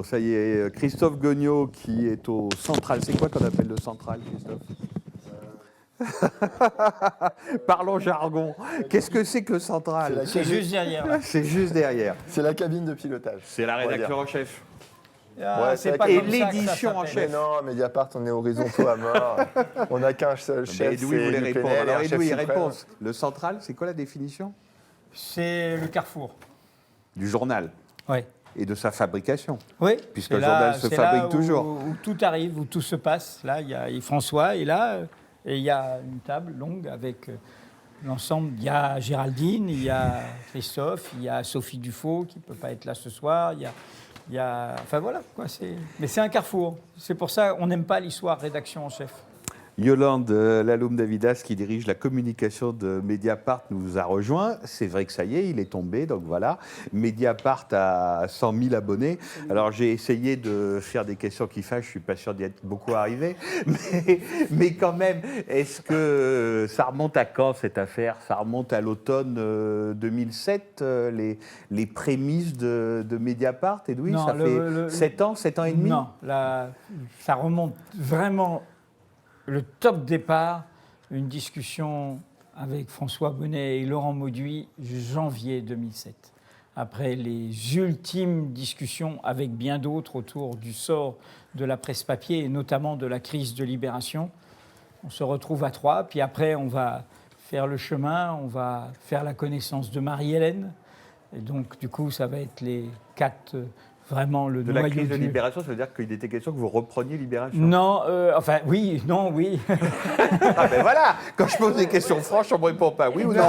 Gognaud. Ça y est, Christophe Gognaud qui est au central. C'est quoi qu'on appelle le central, Christophe? Parlons jargon. Qu'est-ce que c'est que le central? C'est juste derrière. Là. C'est juste derrière. C'est la cabine de pilotage. C'est la rédaction en chef. Ouais, c'est pas et comme ça que ça l'édition en s'appelle. chef. Mais non, Mediapart, on est horizontaux à mort. On n'a qu'un seul chef. Edoui voulait c'est répondre. l'UPNL et Alors un chef Edoui, suprême. réponse. Le central, c'est quoi la définition? C'est le carrefour. Du journal Oui. et de sa fabrication. Oui. Puisque c'est le journal se c'est fabrique là toujours. Où tout arrive, où tout se passe. Là, il y a François est là, et il y a une table longue avec l'ensemble. Il y a Géraldine, il y a Christophe, il y a Sophie Dufaux qui ne peut pas être là ce soir. Enfin voilà, quoi, mais c'est un carrefour. C'est pour ça qu'on n'aime pas l'histoire rédaction en chef. Yolande Laloum-Davidas, qui dirige la communication de Mediapart, nous a rejoint. C'est vrai que ça y est, il est tombé, donc voilà. Mediapart a 100 000 abonnés. Alors j'ai essayé de faire des questions qui fâchent, je ne suis pas sûr d'y être beaucoup arrivé. Mais quand même, est-ce que ça remonte à quand cette affaire? Ça remonte à l'automne 2007, les prémices de Mediapart, Edoui? Non, Ça fait 7 ans et demi? Non, ça remonte vraiment. Le top départ, une discussion avec François Bonnet et Laurent Mauduit, janvier 2007. Après les ultimes discussions avec bien d'autres autour du sort de la presse papier et notamment de la crise de Libération, on se retrouve à 3. Puis après, on va faire le chemin, on va faire la connaissance de Marie-Hélène. Et donc, du coup, ça va être les 4... Vraiment le de noyau la crise de Libération, ça veut dire qu'il était question que vous repreniez Libération? Non, oui, non, oui. Ah ben voilà, quand je pose des questions franches, on ne me répond pas oui ou non.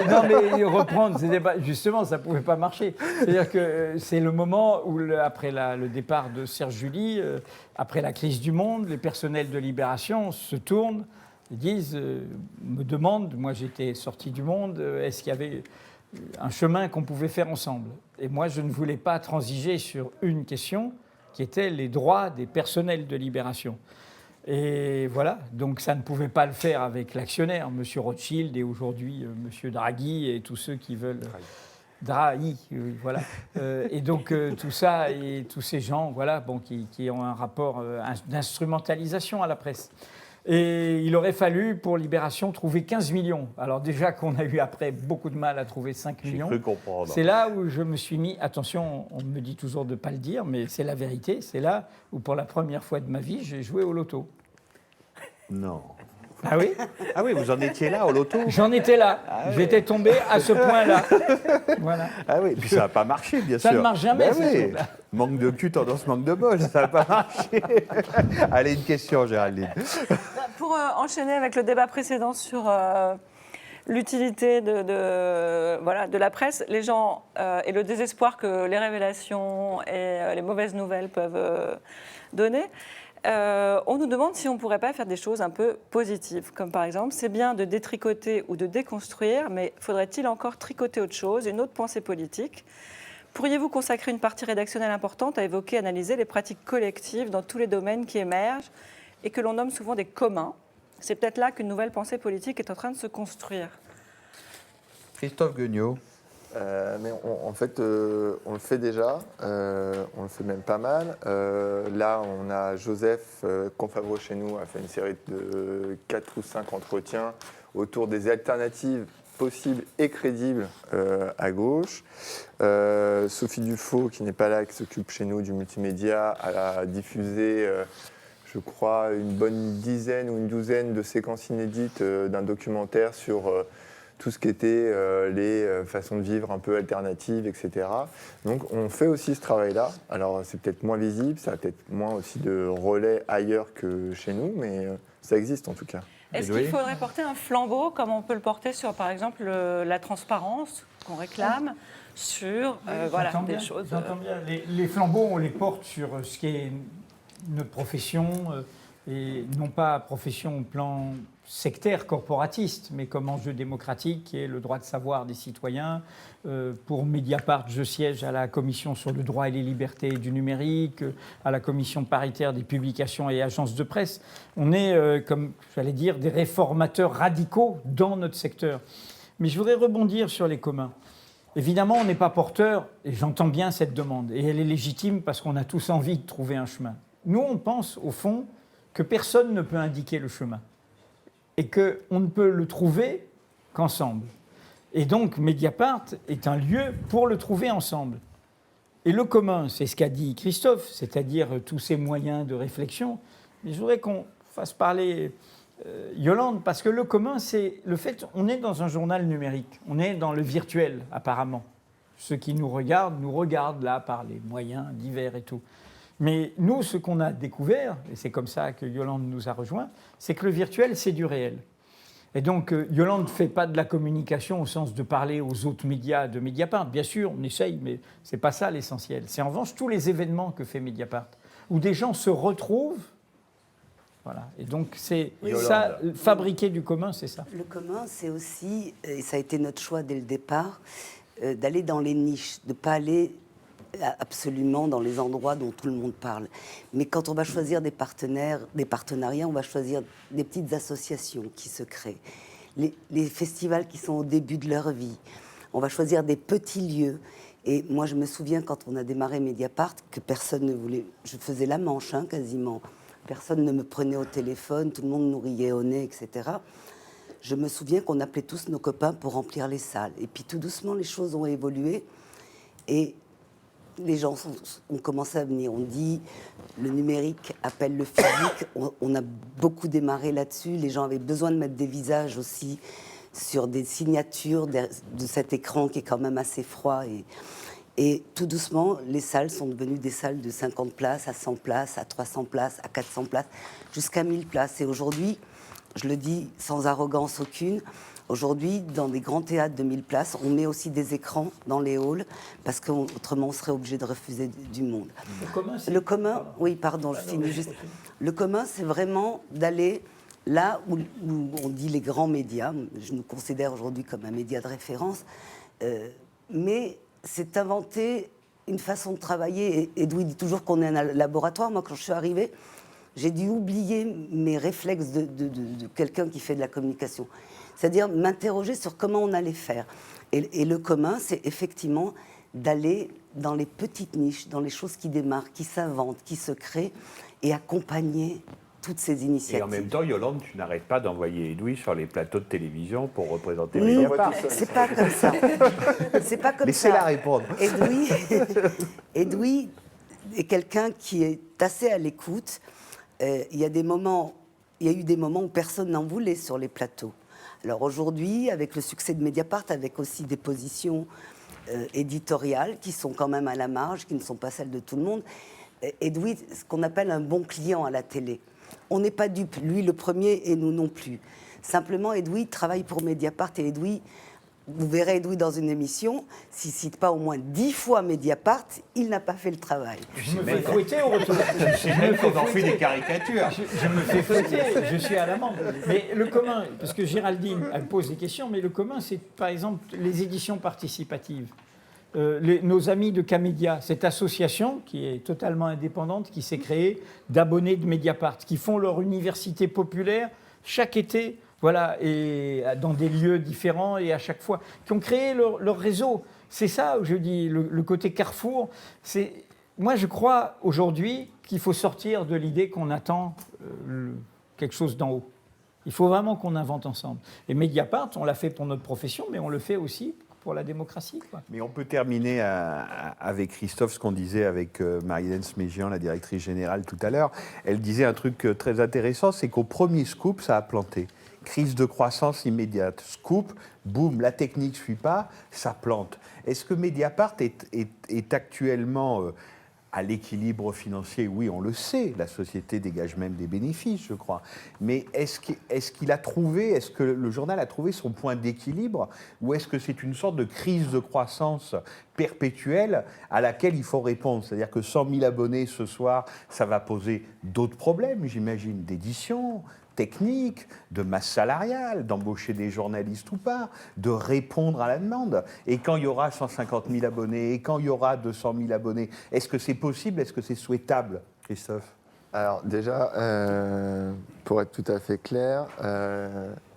Non, mais reprendre, justement, ça ne pouvait pas marcher. C'est-à-dire que c'est le moment où, après le départ de Serge July, après la crise du Monde, les personnels de Libération se tournent et disent, me demandent, moi j'étais sorti du Monde, est-ce qu'il y avait un chemin qu'on pouvait faire ensemble. Et moi, je ne voulais pas transiger sur une question qui était les droits des personnels de Libération. Et voilà, donc ça ne pouvait pas le faire avec l'actionnaire, M. Rothschild et aujourd'hui M. Draghi et tous ceux qui veulent... Draghi, voilà. Et donc tout ça et tous ces gens voilà, qui ont un rapport d'instrumentalisation à la presse. Et il aurait fallu, pour Libération, trouver 15 millions. Alors déjà qu'on a eu après beaucoup de mal à trouver 5 millions. J'ai cru comprendre. C'est là où je me suis mis, attention, on me dit toujours de ne pas le dire, mais c'est la vérité, c'est là où pour la première fois de ma vie, j'ai joué au loto. Non. Ah oui? Ah oui, vous en étiez là au loto? J'en étais là. Ah J'étais tombé à ce point-là. Voilà. Ah oui, puis ça n'a pas marché, bien sûr. Ça ne marche jamais, Ben ce oui. truc-là. Manque de cul, tendance manque de bol, ça n'a pas marché. Allez, une question, Géraldine. Pour enchaîner avec le débat précédent sur l'utilité de la presse, les gens et le désespoir que les révélations et les mauvaises nouvelles peuvent donner, on nous demande si on ne pourrait pas faire des choses un peu positives, comme par exemple, c'est bien de détricoter ou de déconstruire, mais faudrait-il encore tricoter autre chose, une autre pensée politique? Pourriez-vous consacrer une partie rédactionnelle importante à évoquer, analyser les pratiques collectives dans tous les domaines qui émergent et que l'on nomme souvent des communs? C'est peut-être là qu'une nouvelle pensée politique est en train de se construire. Christophe Gognaud. Mais en fait, on le fait déjà, on le fait même pas mal. Là, on a Joseph Confavreux chez nous, a fait une série de 4 ou 5 entretiens autour des alternatives possibles et crédibles à gauche. Sophie Dufaux, qui n'est pas là, qui s'occupe chez nous du multimédia, a diffusé, je crois, une bonne dizaine ou une douzaine de séquences inédites d'un documentaire sur tout ce qui était les façons de vivre un peu alternatives, etc. Donc on fait aussi ce travail-là. Alors c'est peut-être moins visible, ça a peut-être moins aussi de relais ailleurs que chez nous, mais ça existe en tout cas. Est-ce qu'il faudrait porter un flambeau, comme on peut le porter sur, par exemple, la transparence qu'on réclame, sur des choses... J'entends bien. Les flambeaux, on les porte sur ce qui est notre profession, et non pas profession au plan sectaire, corporatiste, mais comme enjeu démocratique, qui est le droit de savoir des citoyens. Pour Mediapart, je siège à la commission sur le droit et les libertés du numérique, à la commission paritaire des publications et agences de presse. On est, comme j'allais dire, des réformateurs radicaux dans notre secteur. Mais je voudrais rebondir sur les communs. Évidemment, on n'est pas porteur, et j'entends bien cette demande, et elle est légitime parce qu'on a tous envie de trouver un chemin. Nous, on pense, au fond, que personne ne peut indiquer le chemin, et qu'on ne peut le trouver qu'ensemble. Et donc, Mediapart est un lieu pour le trouver ensemble. Et le commun, c'est ce qu'a dit Christophe, c'est-à-dire tous ces moyens de réflexion. Mais je voudrais qu'on fasse parler Yolande, parce que le commun, c'est le fait, on est dans un journal numérique, on est dans le virtuel, apparemment. Ceux qui nous regardent là par les moyens divers et tout. Mais nous, ce qu'on a découvert, et c'est comme ça que Yolande nous a rejoints, c'est que le virtuel, c'est du réel. Et donc, Yolande ne fait pas de la communication au sens de parler aux autres médias de Mediapart. Bien sûr, on essaye, mais ce n'est pas ça l'essentiel. C'est en revanche tous les événements que fait Mediapart, où des gens se retrouvent. Voilà. Et donc, c'est ça, fabriquer du commun, c'est ça. Le commun, c'est aussi, et ça a été notre choix dès le départ, d'aller dans les niches, de ne pas aller absolument dans les endroits dont tout le monde parle. Mais quand on va choisir des partenariats, on va choisir des petites associations qui se créent, les festivals qui sont au début de leur vie. On va choisir des petits lieux. Et moi, je me souviens, quand on a démarré Mediapart, que personne ne voulait... Je faisais la manche, quasiment. Personne ne me prenait au téléphone, tout le monde nous riait au nez, etc. Je me souviens qu'on appelait tous nos copains pour remplir les salles. Et puis tout doucement, les choses ont évolué. Et les gens ont commencé à venir. On dit, le numérique appelle le physique. On a beaucoup démarré là-dessus. Les gens avaient besoin de mettre des visages aussi sur des signatures de cet écran qui est quand même assez froid. Et tout doucement, les salles sont devenues des salles de 50 places, à 100 places, à 300 places, à 400 places, jusqu'à 1000 places. Et aujourd'hui, je le dis sans arrogance aucune, aujourd'hui, dans des grands théâtres de 1000 places, on met aussi des écrans dans les halls, parce qu'autrement, on serait obligé de refuser du monde. Le commun, oui, pardon, je finis juste. Le commun, c'est vraiment d'aller là où on dit les grands médias. Je nous considère aujourd'hui comme un média de référence, mais c'est inventer une façon de travailler. Et Edoui dit toujours qu'on est un laboratoire. Moi, quand je suis arrivée, j'ai dû oublier mes réflexes de quelqu'un qui fait de la communication. C'est-à-dire m'interroger sur comment on allait faire. Et le commun, c'est effectivement d'aller dans les petites niches, dans les choses qui démarrent, qui s'inventent, qui se créent, et accompagner toutes ces initiatives. Et en même temps, Yolande, tu n'arrêtes pas d'envoyer Edoui sur les plateaux de télévision pour représenter Non, Mediapart. c'est pas comme ça. C'est pas comme ça. Laissez-la répondre. Edoui est quelqu'un qui est assez à l'écoute. Il y a eu des moments où personne n'en voulait sur les plateaux. Alors aujourd'hui, avec le succès de Mediapart, avec aussi des positions éditoriales qui sont quand même à la marge, qui ne sont pas celles de tout le monde, Edoui, ce qu'on appelle un bon client à la télé. On n'est pas dupes, lui le premier et nous non plus. Simplement, Edoui travaille pour Mediapart et Edoui, vous verrez Edoui dans une émission, s'il ne cite pas au moins 10 fois Mediapart, il n'a pas fait le travail. Je me fais fouetter au retour. C'est même qu'on en fait des caricatures. Je me fais fouetter, je suis à l'amende. Mais le commun, parce que Géraldine, elle pose des questions, mais le commun, c'est par exemple les éditions participatives. Nos amis de Camédia, cette association qui est totalement indépendante, qui s'est créée d'abonnés de Mediapart, qui font leur université populaire chaque été, voilà, et dans des lieux différents et à chaque fois, qui ont créé leur réseau. C'est ça, je dis, le côté carrefour. Moi, je crois aujourd'hui qu'il faut sortir de l'idée qu'on attend quelque chose d'en haut. Il faut vraiment qu'on invente ensemble. Et Mediapart, on l'a fait pour notre profession, mais on le fait aussi pour la démocratie, quoi. Mais on peut terminer avec Christophe, ce qu'on disait avec Marie-Hélène Sméjian, la directrice générale, tout à l'heure. Elle disait un truc très intéressant, c'est qu'au premier scoop, ça a planté. Crise de croissance immédiate. Scoop, boum, la technique ne suit pas, ça plante. Est-ce que Mediapart est actuellement à l'équilibre financier? Oui, on le sait, la société dégage même des bénéfices, je crois. Mais est-ce qu'il a trouvé, est-ce que le journal a trouvé son point d'équilibre, ou est-ce que c'est une sorte de crise de croissance perpétuelle à laquelle il faut répondre? C'est-à-dire que 100 000 abonnés ce soir, ça va poser d'autres problèmes, j'imagine, d'édition, technique, de masse salariale, d'embaucher des journalistes ou pas, de répondre à la demande. Et quand il y aura 150 000 abonnés, et quand il y aura 200 000 abonnés, est-ce que c'est possible, est-ce que c'est souhaitable, Christophe? Alors déjà, pour être tout à fait clair,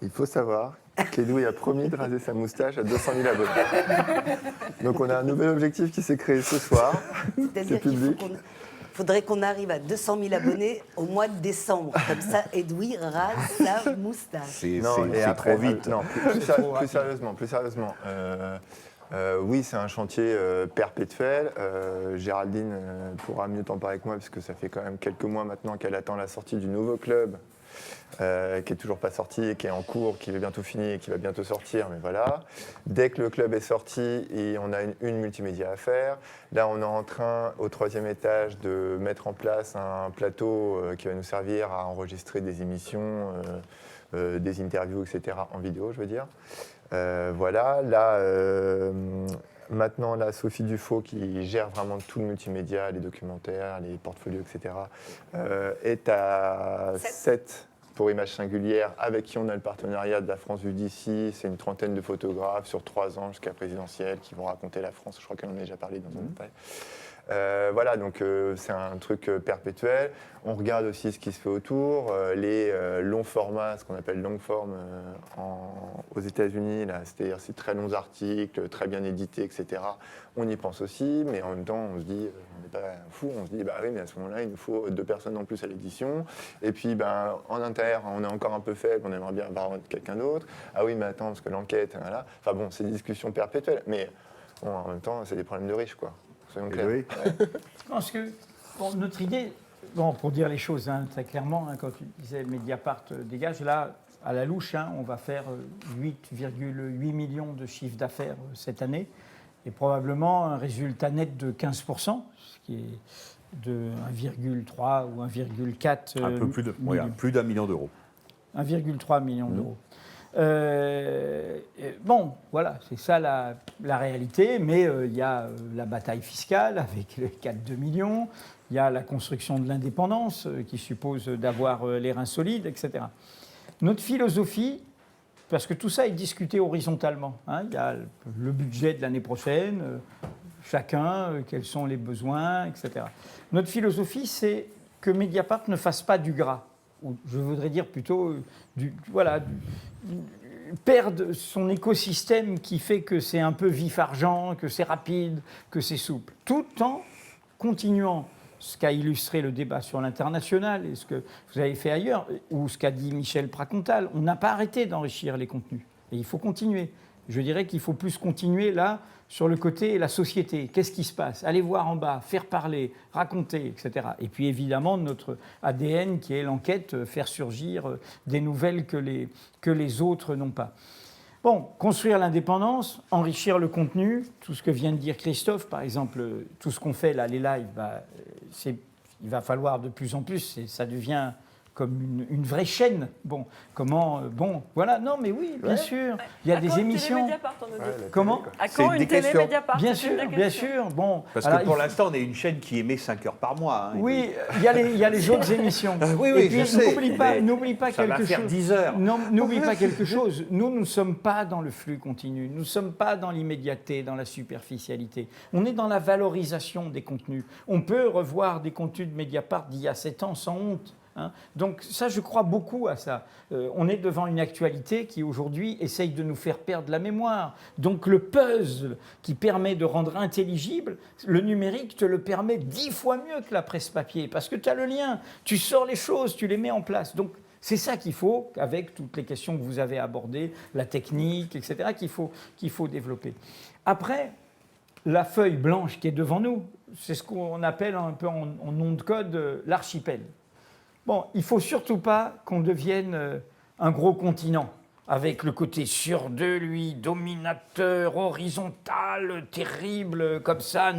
il faut savoir qu'Edoui a promis de raser sa moustache à 200 000 abonnés. Donc on a un nouvel objectif qui s'est créé ce soir. C'est-à-dire qu'il faudrait qu'on arrive à 200 000 abonnés au mois de décembre. Comme ça, Edoui rase sa moustache. C'est après, trop vite. Non, plus sérieusement. Oui, c'est un chantier perpétuel. Géraldine pourra mieux t'en parler que moi, puisque ça fait quand même quelques mois maintenant qu'elle attend la sortie du nouveau club, qui n'est toujours pas sorti, et qui est en cours, qui est bientôt fini et qui va bientôt sortir. Mais voilà. Dès que le club est sorti, et on a une multimédia à faire. Là, on est en train, au 3e étage, de mettre en place un plateau qui va nous servir à enregistrer des émissions, des interviews, etc., en vidéo, je veux dire. Voilà, là, maintenant, là, Sophie Dufaux, qui gère vraiment tout le multimédia, les documentaires, les portfolios, etc., est à 7 pour Images Singulières, avec qui on a le partenariat de la France Vue d'ici. C'est une trentaine de photographes sur 3 ans jusqu'à présidentielle qui vont raconter la France. Je crois qu'elle en a déjà parlé dans un détail. Voilà, donc c'est un truc perpétuel. On regarde aussi ce qui se fait autour, les longs formats, ce qu'on appelle long form aux États-Unis, c'est-à-dire ces très longs articles, très bien édités, etc. On y pense aussi, mais en même temps, on se dit, on n'est pas fou, on se dit, bah oui, mais à ce moment-là, il nous faut 2 personnes en plus à l'édition. Et puis, ben, en inter, on est encore un peu faible, on aimerait bien avoir quelqu'un d'autre. Ah oui, mais attends, parce que l'enquête, voilà. Enfin bon, c'est des discussions perpétuelles, mais bon, en même temps, c'est des problèmes de riches, quoi. Soyons clairs. Oui. Je pense que notre idée, pour dire les choses très clairement, quand tu disais Mediapart dégage, là, à la louche, on va faire 8,8 millions de chiffre d'affaires cette année, et probablement un résultat net de 15%, ce qui est de 1,3 ou 1,4 Un peu plus de, oui, plus d'1 million d'euros. 1,3 million d'euros. Bon, voilà, c'est ça la réalité, mais il y a la bataille fiscale avec les 4,2 millions, il y a la construction de l'indépendance qui suppose d'avoir les reins solides, etc. Notre philosophie, parce que tout ça est discuté horizontalement, il y a le budget de l'année prochaine, chacun, quels sont les besoins, etc. Notre philosophie, c'est que Mediapart ne fasse pas du gras. Je voudrais dire plutôt perdre son écosystème qui fait que c'est un peu vif-argent, que c'est rapide, que c'est souple, tout en continuant ce qu'a illustré le débat sur l'international et ce que vous avez fait ailleurs, ou ce qu'a dit Michel Pracontal. On n'a pas arrêté d'enrichir les contenus, et il faut continuer. Je dirais qu'il faut plus continuer là sur le côté la société. Qu'est-ce qui se passe? Aller voir en bas, faire parler, raconter, etc. Et puis évidemment notre ADN qui est l'enquête, faire surgir des nouvelles que les autres n'ont pas. Bon, construire l'indépendance, enrichir le contenu, tout ce que vient de dire Christophe, par exemple, tout ce qu'on fait là, les lives, il va falloir de plus en plus, ça devient comme une vraie chaîne. Bon, comment... bon, voilà, non, mais oui, bien sûr. Il y a des émissions... Comment ? À quand une télé Mediapart ? Bien sûr. Bon, parce que pour l'instant, on est une chaîne qui émet 5 heures par mois. Oui, il y a les autres émissions. Oui, et puis, je sais. N'oublie pas ça quelque va faire chose. 10 heures. Non, n'oublie pas quelque chose. Nous ne sommes pas dans le flux continu. Nous ne sommes pas dans l'immédiateté, dans la superficialité. On est dans la valorisation des contenus. On peut revoir des contenus de Mediapart d'il y a 7 ans sans honte. Donc ça, je crois beaucoup à ça. On est devant une actualité qui aujourd'hui essaye de nous faire perdre la mémoire. Donc le puzzle qui permet de rendre intelligible, le numérique te le permet 10 fois mieux que la presse papier, parce que tu as le lien, tu sors les choses, tu les mets en place. Donc c'est ça qu'il faut, avec toutes les questions que vous avez abordées, la technique, etc., qu'il faut développer. Après, la feuille blanche qui est devant nous, c'est ce qu'on appelle un peu en nom de code l'archipel. Bon, il ne faut surtout pas qu'on devienne un gros continent, avec le côté sûr de lui, dominateur, horizontal, terrible, comme ça,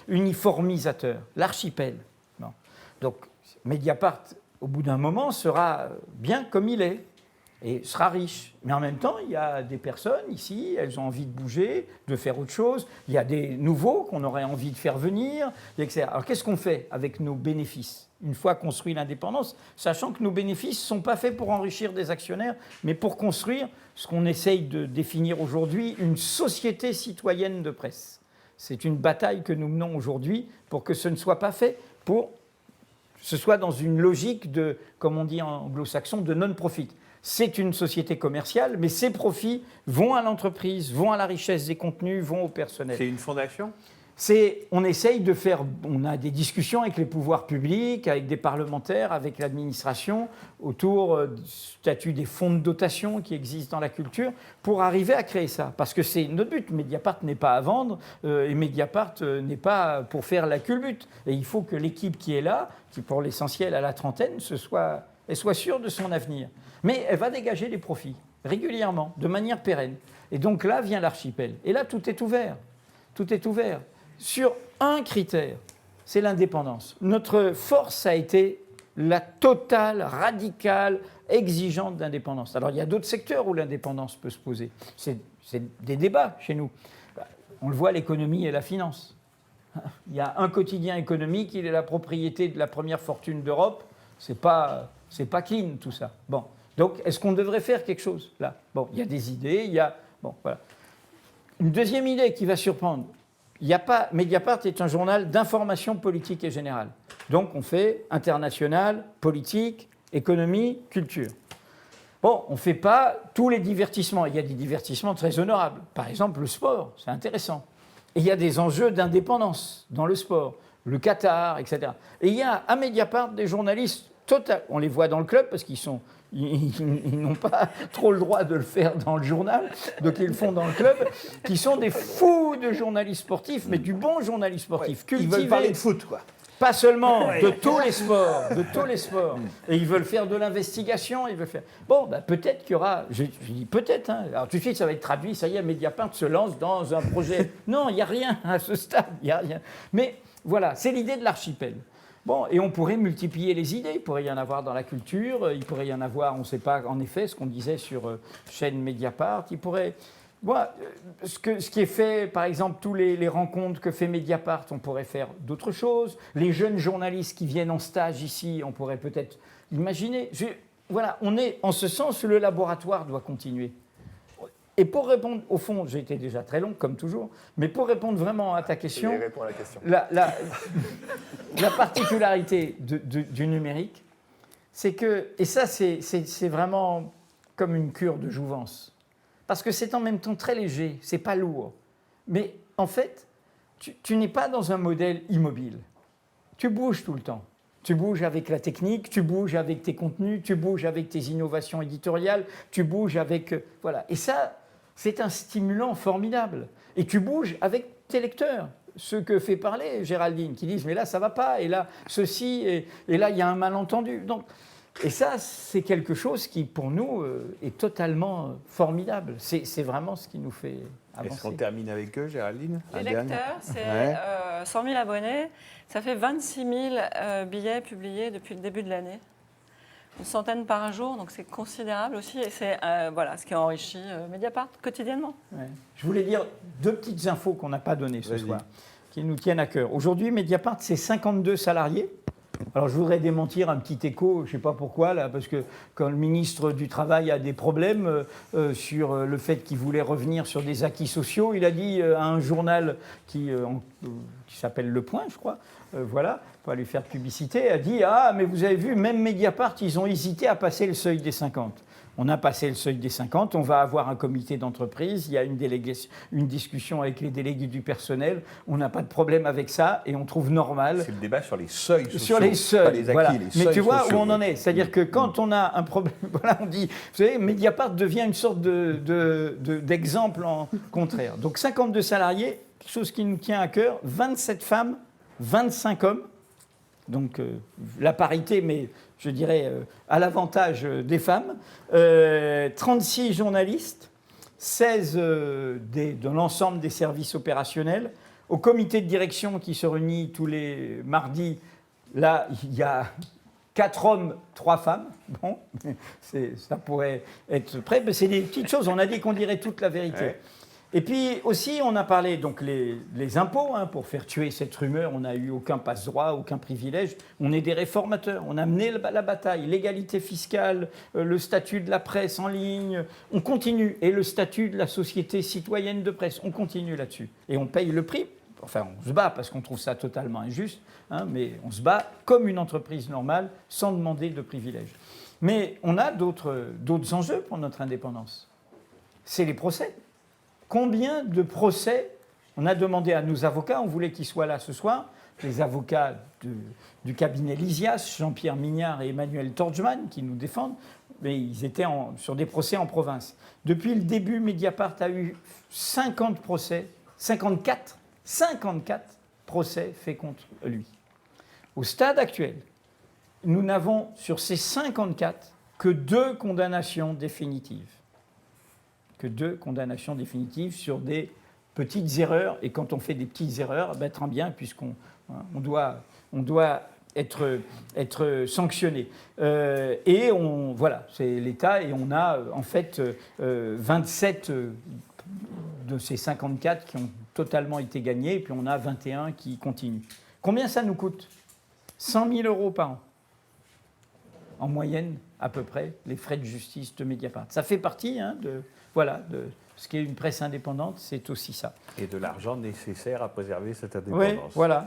uniformisateur. L'archipel. Bon. Donc, Mediapart, au bout d'un moment, sera bien comme il est. Et sera riche. Mais en même temps, il y a des personnes ici, elles ont envie de bouger, de faire autre chose. Il y a des nouveaux qu'on aurait envie de faire venir, etc. Alors qu'est-ce qu'on fait avec nos bénéfices une fois construit l'indépendance, sachant que nos bénéfices ne sont pas faits pour enrichir des actionnaires, mais pour construire ce qu'on essaye de définir aujourd'hui, une société citoyenne de presse. C'est une bataille que nous menons aujourd'hui pour que ce ne soit pas fait, pour que ce soit dans une logique de, comme on dit en anglo-saxon, de non-profit. c'est une société commerciale, mais ses profits vont à l'entreprise, vont à la richesse des contenus, vont au personnel. C'est une fondation ? On essaye de faire, on a des discussions avec les pouvoirs publics, avec des parlementaires, avec l'administration, autour du statut des fonds de dotation qui existent dans la culture, pour arriver à créer ça. Parce que c'est notre but. Mediapart n'est pas à vendre, et Mediapart n'est pas pour faire la culbute. Et il faut que l'équipe qui est là, qui pour l'essentiel à la trentaine, elle soit sûre de son avenir. Mais elle va dégager des profits, régulièrement, de manière pérenne. Et donc là vient l'archipel. Et là, tout est ouvert. Tout est ouvert. Sur un critère, c'est l'indépendance. Notre force a été la totale, radicale, exigeante d'indépendance. Alors il y a d'autres secteurs où l'indépendance peut se poser. C'est des débats chez nous. On le voit, l'économie et la finance. Il y a un quotidien économique, il est la propriété de la première fortune d'Europe. C'est pas clean tout ça. Bon, donc est-ce qu'on devrait faire quelque chose là? Bon, il y a des idées, il y a voilà. Une deuxième idée qui va surprendre. Mediapart est un journal d'information politique et générale. Donc on fait international, politique, économie, culture. Bon, on ne fait pas tous les divertissements. Il y a des divertissements très honorables. Par exemple, le sport, c'est intéressant. Et il y a des enjeux d'indépendance dans le sport, le Qatar, etc. Et il y a à Mediapart des journalistes total. On les voit dans le club parce qu'ils n'ont pas trop le droit de le faire dans le journal, donc ils le font dans le club, qui sont des fous de journalistes sportifs, mais du bon journaliste sportif, cultivé. Ils veulent parler de foot, quoi. Pas seulement de tous les sports, Et ils veulent faire de l'investigation, ils veulent faire... Bon, peut-être qu'il y aura... Je dis peut-être, hein. Alors tout de suite, ça va être traduit, ça y est, Mediapart se lance dans un projet. Non, il n'y a rien à ce stade, il n'y a rien. Mais voilà, c'est l'idée de l'archipel. Bon, et on pourrait multiplier les idées. Il pourrait y en avoir dans la culture, il pourrait y en avoir, on ne sait pas, en effet, ce qu'on disait sur chaîne Mediapart. Il pourrait... Voilà, ce qui est fait, par exemple, tous les rencontres que fait Mediapart, on pourrait faire d'autres choses. Les jeunes journalistes qui viennent en stage ici, on pourrait peut-être imaginer. Voilà, on est, en ce sens, le laboratoire doit continuer. Et pour répondre, au fond, j'ai été déjà très long, comme toujours, mais pour répondre vraiment à ta question, à la question. La particularité du numérique, c'est que, et ça c'est vraiment comme une cure de jouvence, parce que c'est en même temps très léger, c'est pas lourd, mais en fait, tu n'es pas dans un modèle immobile, tu bouges tout le temps. Tu bouges avec la technique, tu bouges avec tes contenus, tu bouges avec tes innovations éditoriales, tu bouges avec... voilà. Et ça, c'est un stimulant formidable. Et tu bouges avec tes lecteurs. Ce que fait parler Géraldine, qui disent « mais là, ça ne va pas, et là, ceci, et là, il y a un malentendu ». Donc, et ça, c'est quelque chose qui, pour nous, est totalement formidable. C'est vraiment ce qui nous fait avancer. Est-ce qu'on termine avec eux, Géraldine? Les lecteurs, c'est 100 000 abonnés. Ça fait 26 000 billets publiés depuis le début de l'année. Une centaine par jour, donc c'est considérable aussi. Et c'est voilà, ce qui enrichit Mediapart quotidiennement. Ouais. Je voulais dire deux petites infos qu'on n'a pas données ce soir, qui nous tiennent à cœur. Aujourd'hui, Mediapart, c'est 52 salariés. Alors, je voudrais démentir un petit écho, je ne sais pas pourquoi, là, parce que quand le ministre du Travail a des problèmes sur le fait qu'il voulait revenir sur des acquis sociaux, il a dit à un journal qui s'appelle Le Point, je crois, voilà, pour aller faire publicité, a dit « Ah, mais vous avez vu, même Mediapart, ils ont hésité à passer le seuil des 50 ». On a passé le seuil des 50, on va avoir un comité d'entreprise, il y a une discussion avec les délégués du personnel, on n'a pas de problème avec ça et on trouve normal. C'est le débat sur les seuils sociaux. Sur les seuils, pas les acquis, voilà. les seuils mais tu vois sociaux, où on en est, c'est-à-dire que quand on a un problème, voilà, on dit, vous savez, Mediapart devient une sorte d'exemple en contraire. Donc 52 salariés, quelque chose qui nous tient à cœur, 27 femmes, 25 hommes, donc la parité, mais je dirais à l'avantage des femmes, 36 journalistes, 16 de l'ensemble des services opérationnels, au comité de direction qui se réunit tous les mardis, là il y a 4 hommes, 3 femmes, bon, ça pourrait être prêt, mais c'est des petites choses, on a dit qu'on dirait toute la vérité. Ouais. Et puis aussi, on a parlé, donc les impôts, hein, pour faire tuer cette rumeur, on n'a eu aucun passe-droit, aucun privilège, on est des réformateurs, on a mené la bataille, l'égalité fiscale, le statut de la presse en ligne, on continue, et le statut de la société citoyenne de presse, on continue là-dessus. Et on paye le prix, enfin on se bat parce qu'on trouve ça totalement injuste, hein, mais on se bat comme une entreprise normale, sans demander de privilèges. Mais on a d'autres enjeux pour notre indépendance. C'est les procès. Combien de procès? On a demandé à nos avocats, on voulait qu'ils soient là ce soir, les avocats du cabinet Lysias, Jean-Pierre Mignard et Emmanuel Torgman, qui nous défendent, mais ils étaient sur des procès en province. Depuis le début, Mediapart a eu 54 procès faits contre lui. Au stade actuel, nous n'avons sur ces 54 que 2 condamnations définitives. Que 2 condamnations définitives sur des petites erreurs. Et quand on fait des petites erreurs, ben, très bien, puisqu'on doit être sanctionné. Et voilà, c'est l'État. Et on a en fait 27 de ces 54 qui ont totalement été gagnés. Et puis on a 21 qui continuent. Combien ça nous coûte? 100 000 € par an. En moyenne, à peu près, les frais de justice de Mediapart. Ça fait partie de ce qui est une presse indépendante, c'est aussi ça. Et de l'argent nécessaire à préserver cette indépendance. Oui, voilà.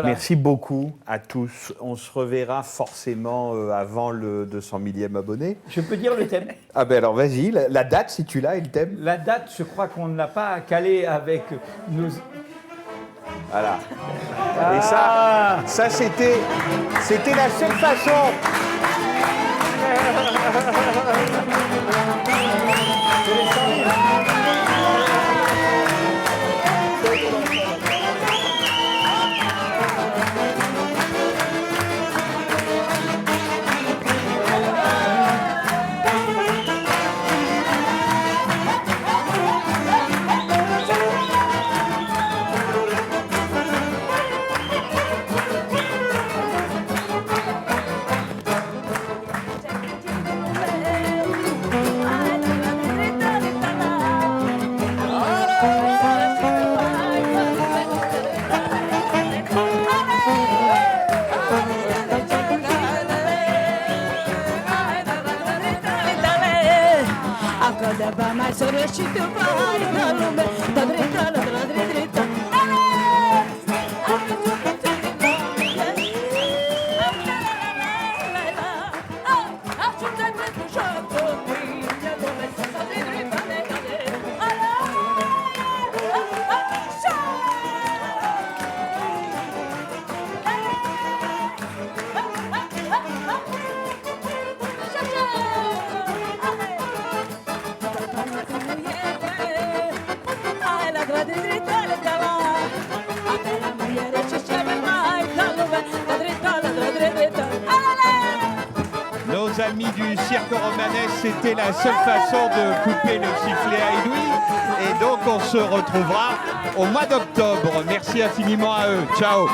Merci beaucoup à tous. On se reverra forcément avant le 200 millième abonné. Je peux dire le thème? Ah ben alors vas-y, la date si tu l'as et le thème. La date, je crois qu'on ne l'a pas calée avec nos... Voilà. Et ça c'était la seule façon. Nos amis du cirque romanesque, c'était la seule façon de couper le sifflet à Edoui. Et donc on se retrouvera au mois d'octobre. Merci infiniment à eux. Ciao.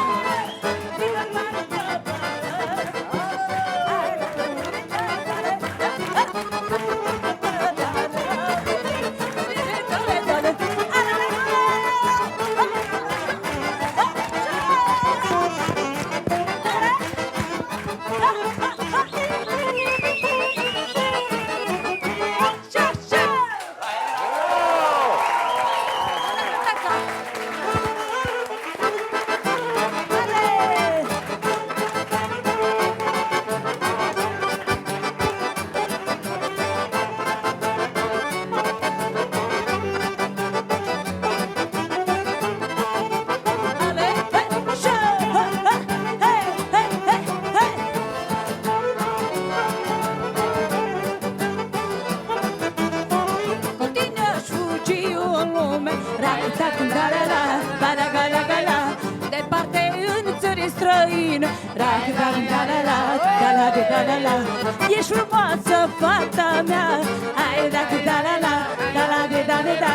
Ești frumoasă, fata mea. Hai da cu da la la, da la de da de da.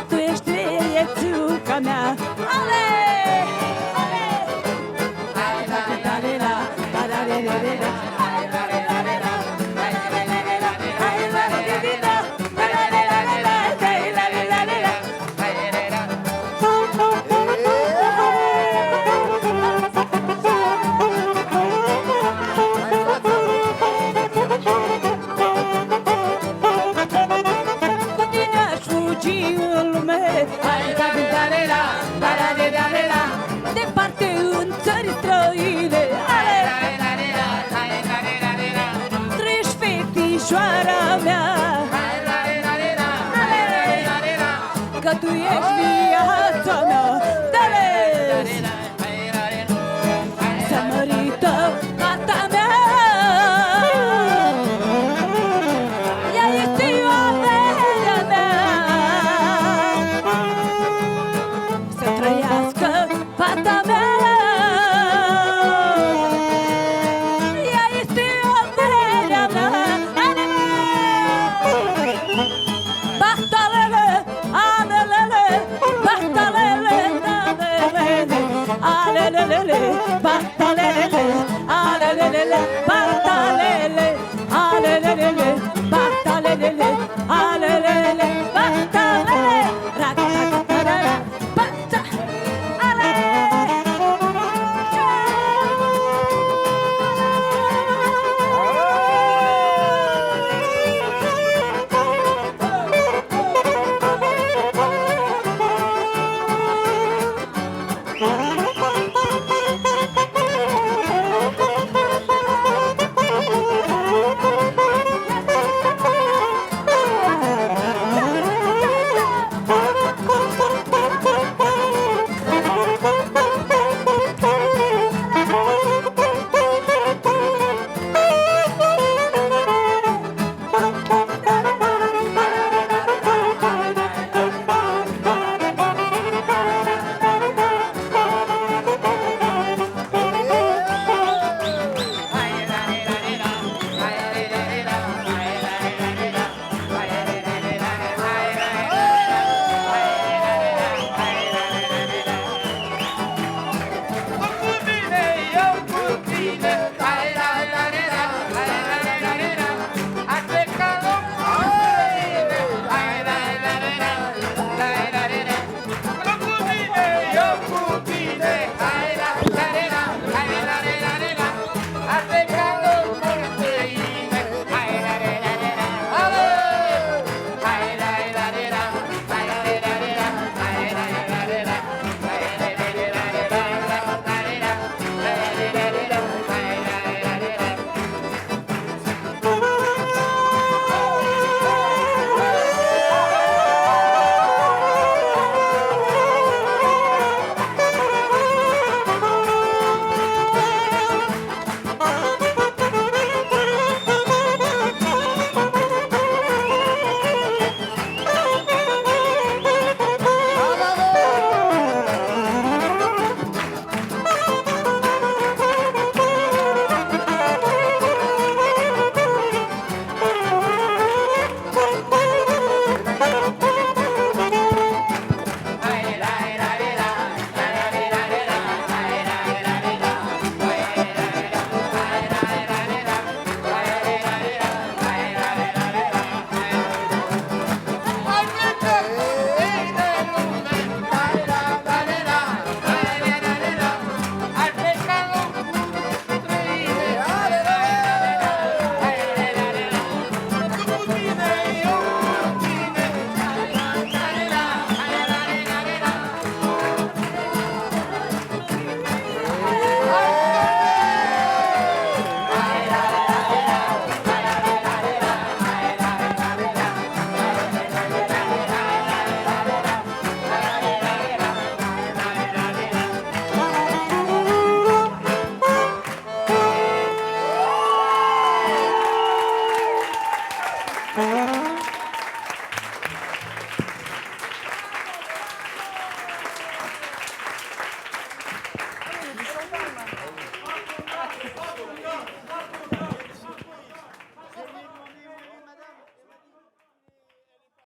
Tu ești iețuca mea. Ale!